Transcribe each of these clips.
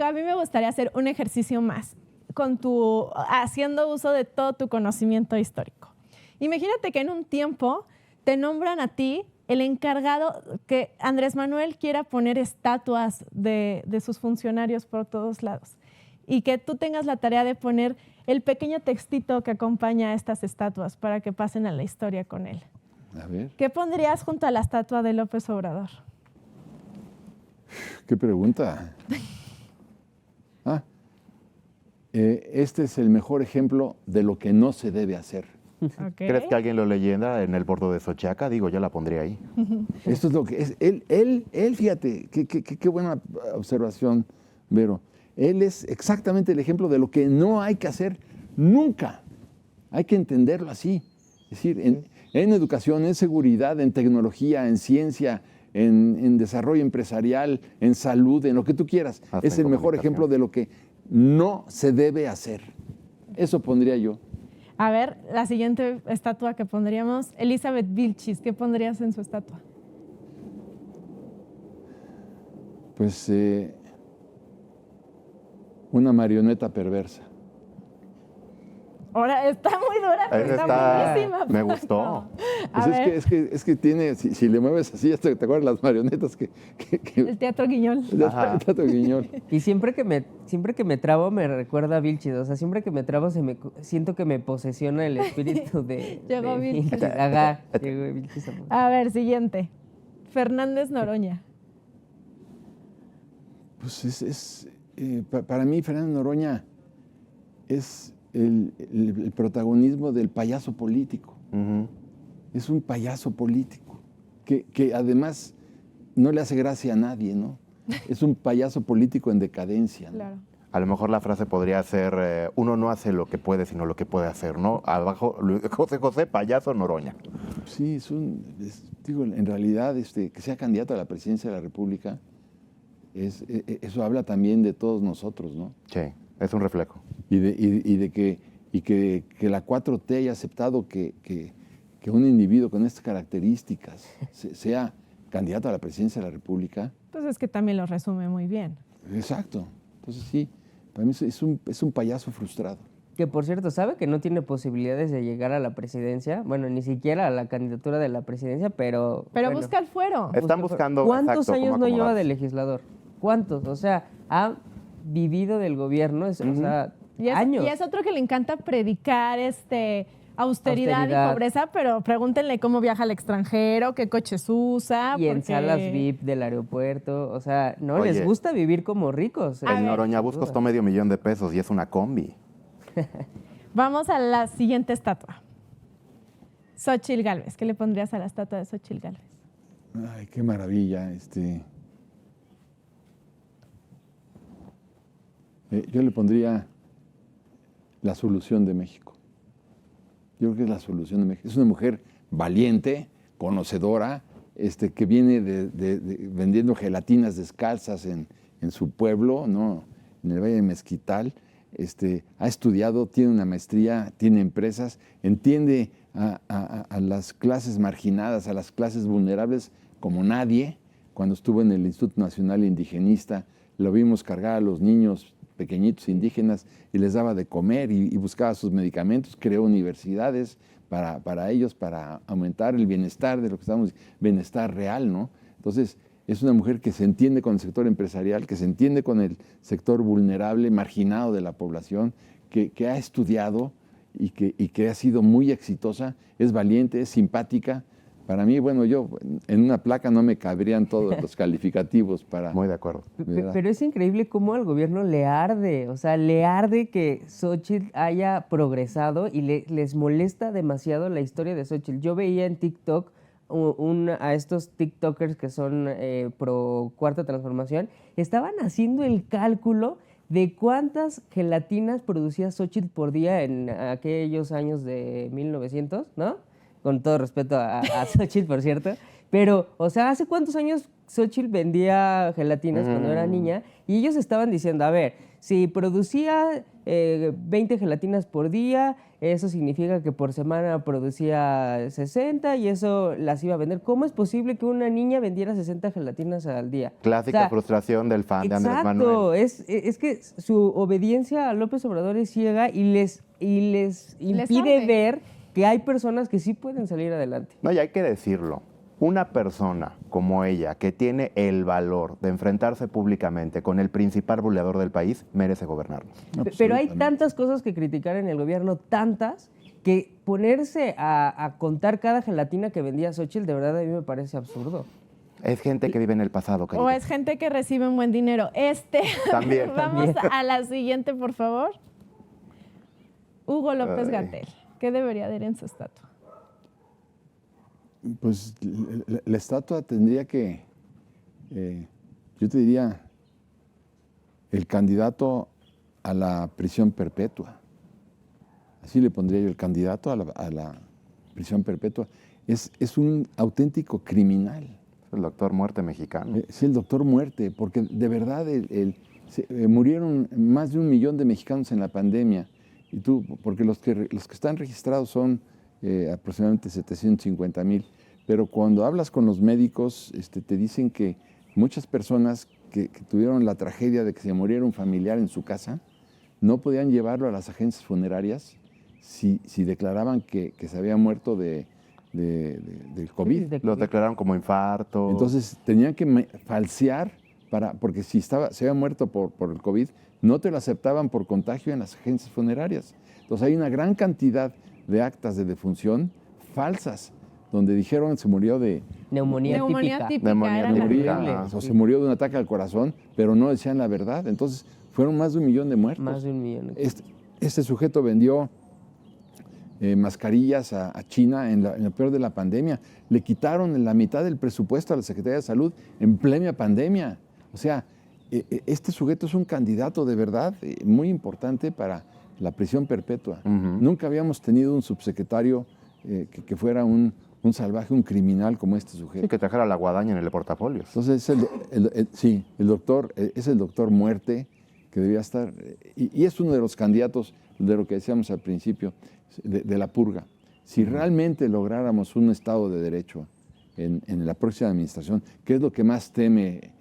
a mí me gustaría hacer un ejercicio más, haciendo uso de todo tu conocimiento histórico. Imagínate que en un tiempo te nombran a ti el encargado, que Andrés Manuel quiera poner estatuas de sus funcionarios por todos lados y que tú tengas la tarea de poner el pequeño textito que acompaña a estas estatuas para que pasen a la historia con él. A ver. ¿Qué pondrías junto a la estatua de López Obrador? ¿Qué pregunta? Este es el mejor ejemplo de lo que no se debe hacer. Okay. ¿Crees que alguien lo leyenda en el bordo de Xochiaca? Digo, yo la pondría ahí. Esto es lo que es. Él fíjate, qué buena observación, Vero. Él es exactamente el ejemplo de lo que no hay que hacer nunca. Hay que entenderlo así. Es decir, en educación, en seguridad, en tecnología, en ciencia, en desarrollo empresarial, en salud, en lo que tú quieras. Hasta Es en el mejor ejemplo de lo que no se debe hacer. Eso pondría yo. A ver, la siguiente estatua que pondríamos, Elizabeth Vilchis, ¿qué pondrías en su estatua? Pues una marioneta perversa. Ahora está muy dura, pero está buenísima. Me gustó. Pues es que tiene, si le mueves así, ¿te acuerdas las marionetas que el Teatro Guiñol. El Teatro Guiñol. Y siempre que me trabo me recuerda a Vilchis. O sea, siempre que me trabo siento que me posesiona el espíritu de Llegó Vilchis. Ajá, llegó Vilchis. A ver, siguiente. Fernández Noroña. Pues para mí Fernando Noroña es el protagonismo del payaso político. Uh-huh. Es un payaso político que además no le hace gracia a nadie, ¿no? Es un payaso político en decadencia, ¿no? Claro. A lo mejor la frase podría ser, uno no hace lo que puede, sino lo que puede hacer, ¿no? Abajo, José, payaso Noroña. Sí, digo, en realidad, que sea candidato a la presidencia de la República, eso habla también de todos nosotros, ¿no? Sí, es un reflejo. Y de que la 4T haya aceptado que un individuo con estas características sea candidato a la presidencia de la República. Pues es que también lo resume muy bien. Exacto. Entonces sí, para mí es un payaso frustrado. Que por cierto, ¿sabe que no tiene posibilidades de llegar a la presidencia? Bueno, ni siquiera a la candidatura de la presidencia, pero... Pero bueno, busca el fuero. Están buscando... ¿Cuántos exacto, años cómo no lleva acomodarse. de legislador? ¿Cuántos? O sea, ha vivido del gobierno, o sea, años. Y es otro que le encanta predicar austeridad y pobreza, pero pregúntenle cómo viaja al extranjero, qué coches usa. Y en salas VIP del aeropuerto, o sea, no, Oye, les gusta vivir como ricos. El Noroña Bus costó $500,000 y es una combi. Vamos a la siguiente estatua. Xóchitl Gálvez. ¿Qué le pondrías a la estatua de Xóchitl Gálvez? Ay, qué maravilla. Yo le pondría la solución de México. Yo creo que es la solución de México. Es una mujer valiente, conocedora, que viene vendiendo gelatinas descalzas en su pueblo, ¿no? En el Valle de Mezquital. Ha estudiado, tiene una maestría, tiene empresas, entiende a las clases marginadas, a las clases vulnerables como nadie. Cuando estuvo en el Instituto Nacional Indigenista, lo vimos cargar a los niños pequeñitos indígenas y les daba de comer y buscaba sus medicamentos, creó universidades para ellos, para aumentar el bienestar de lo que estamos, bienestar real, ¿no? Entonces, es una mujer que se entiende con el sector empresarial, que se entiende con el sector vulnerable, marginado de la población, que ha estudiado y que ha sido muy exitosa, es valiente, es simpática. Para mí, bueno, yo en una placa no me cabrían todos los calificativos para... Muy de acuerdo. Pero es increíble cómo al gobierno le arde, o sea, le arde que Xóchitl haya progresado y les molesta demasiado la historia de Xóchitl. Yo veía en TikTok a estos TikTokers que son pro Cuarta Transformación, estaban haciendo el cálculo de cuántas gelatinas producía Xóchitl por día en aquellos años de 1900, ¿no? Con todo respeto a Xóchitl, por cierto. Pero, o sea, ¿hace cuántos años Xóchitl vendía gelatinas cuando era niña? Y ellos estaban diciendo, a ver, si producía 20 gelatinas por día, eso significa que por semana producía 60 y eso las iba a vender. ¿Cómo es posible que una niña vendiera 60 gelatinas al día? Clásica O sea, frustración del fan de Andrés exacto, Manuel. es que su obediencia a López Obrador es ciega y les impide arde. ver que hay personas que sí pueden salir adelante. No, y hay que decirlo. Una persona como ella, que tiene el valor de enfrentarse públicamente con el principal buleador del país, merece gobernarnos. Pero hay tantas cosas que criticar en el gobierno, tantas, que ponerse a contar cada gelatina que vendía Xóchitl, de verdad a mí me parece absurdo. Es gente que vive en el pasado, O querido. es gente que recibe un buen dinero. También. Vamos a la siguiente, por favor. Hugo López Ay. Gatell. ¿Qué debería de ir en su estatua? Pues la estatua tendría que, yo te diría, el candidato a la prisión perpetua. Así le pondría yo, el candidato a la prisión perpetua. Es un auténtico criminal. El doctor muerte mexicano. Sí, el doctor muerte, porque de verdad murieron más de 1 millón de mexicanos en la pandemia. Y porque los que están registrados son aproximadamente 750,000. Pero cuando hablas con los médicos, te dicen que muchas personas que tuvieron la tragedia de que se muriera un familiar en su casa, no podían llevarlo a las agencias funerarias si declaraban que se había muerto del COVID. Lo declararon como infarto. Entonces tenían que falsear, porque si se había muerto por el COVID, no te lo aceptaban por contagio en las agencias funerarias. Entonces hay una gran cantidad de actas de defunción falsas, donde dijeron se murió de Neumonía típica. Neumonía era la típica. primera. o se murió de un ataque al corazón, pero no decían la verdad. Entonces fueron más de 1 millón de muertos. Más de 1 millón. Este sujeto vendió mascarillas a China en lo peor de la pandemia. Le quitaron la mitad del presupuesto a la Secretaría de Salud en plena pandemia. O sea, este sujeto es un candidato de verdad muy importante para la prisión perpetua. Nunca habíamos tenido un subsecretario que fuera un salvaje, un criminal como este sujeto. Sí, que trajera la guadaña en el portafolios. Entonces, el doctor es el doctor muerte que debía estar, y es uno de los candidatos de lo que decíamos al principio, de la purga. Si realmente lográramos un Estado de Derecho en la próxima administración, que es lo que más teme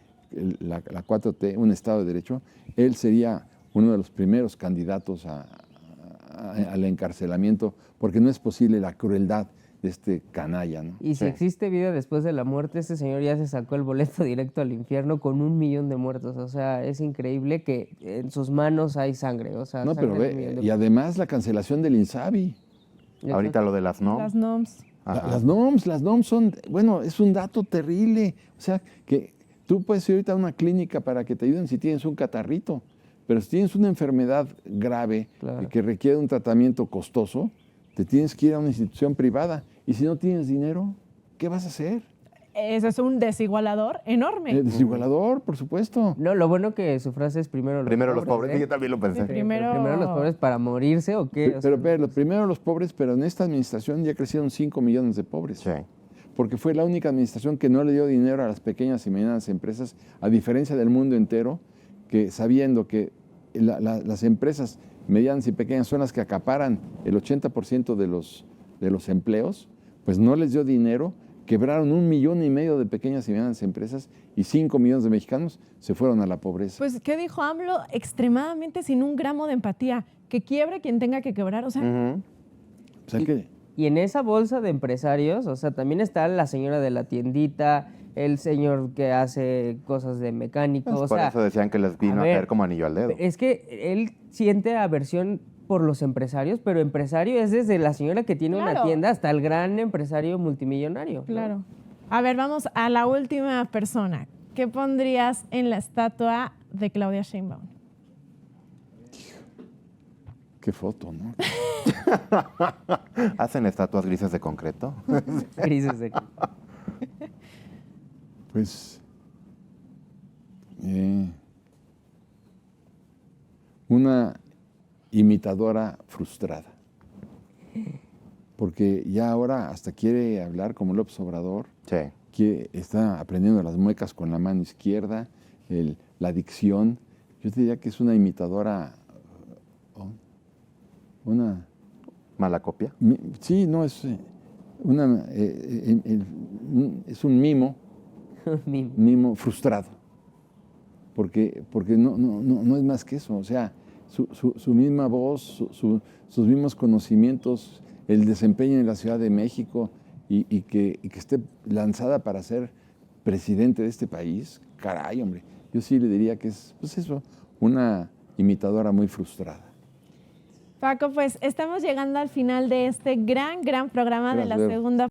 la 4T, un Estado de Derecho, él sería uno de los primeros candidatos al encarcelamiento, porque no es posible la crueldad de este canalla, ¿no? Y si Sí. existe vida después de la muerte, este señor ya se sacó el boleto directo al infierno con 1 millón de muertos. O sea, es increíble que en sus manos hay sangre. O sea, No, sangre pero de 1 millón de y además la cancelación del INSABI. Ahorita lo de las no. Las NOMS. Ajá. Las NOMS son, bueno, es un dato terrible. O sea, que tú puedes ir ahorita a una clínica para que te ayuden si tienes un catarrito, pero si tienes una enfermedad grave Claro. que requiere un tratamiento costoso, te tienes que ir a una institución privada. Y si no tienes dinero, ¿qué vas a hacer? Eso es un desigualador enorme. Desigualador, por supuesto. No, lo bueno que su frase es primero Primero los pobres. ¿eh? Yo también lo pensé. Sí, primero- Primero los pobres para morirse o qué. O sea, Pero primero los pobres, pero en esta administración ya crecieron 5 millones de pobres. Sí. Porque fue la única administración que no le dio dinero a las pequeñas y medianas empresas, a diferencia del mundo entero, que sabiendo que las empresas medianas y pequeñas son las que acaparan el 80% de los empleos, pues no les dio dinero, quebraron 1,5 millones de pequeñas y medianas empresas y 5 millones de mexicanos se fueron a la pobreza. Pues, ¿qué dijo AMLO? Extremadamente sin un gramo de empatía. Que quiebre quien tenga que quebrar. O sea, Ujú. O sea que y en esa bolsa de empresarios, o sea, también está la señora de la tiendita, el señor que hace cosas de mecánico. Pues o por sea, eso decían que les vino a, ver, caer como anillo al dedo. es que él siente aversión por los empresarios, pero empresario es desde la señora que tiene una Claro. tienda hasta el gran empresario multimillonario. ¿no? claro. A ver, vamos a la última persona. ¿Qué pondrías en la estatua de Claudia Sheinbaum? qué foto, ¿no? ¿Hacen estatuas grises de concreto? Crisis de- Pues una imitadora frustrada. Porque ya ahora hasta quiere hablar como López Obrador, Sí. que está aprendiendo las muecas con la mano izquierda, la dicción. Yo te diría que es una imitadora una... ¿Mala copia? Sí, no, es es un mimo frustrado, porque no es más que eso, o sea, su misma voz, sus mismos conocimientos, el desempeño en la Ciudad de México y que esté lanzada para ser presidente de este país, caray, hombre, yo sí le diría que es, pues eso, una imitadora muy frustrada. Paco, pues estamos llegando al final de este gran programa de la segunda.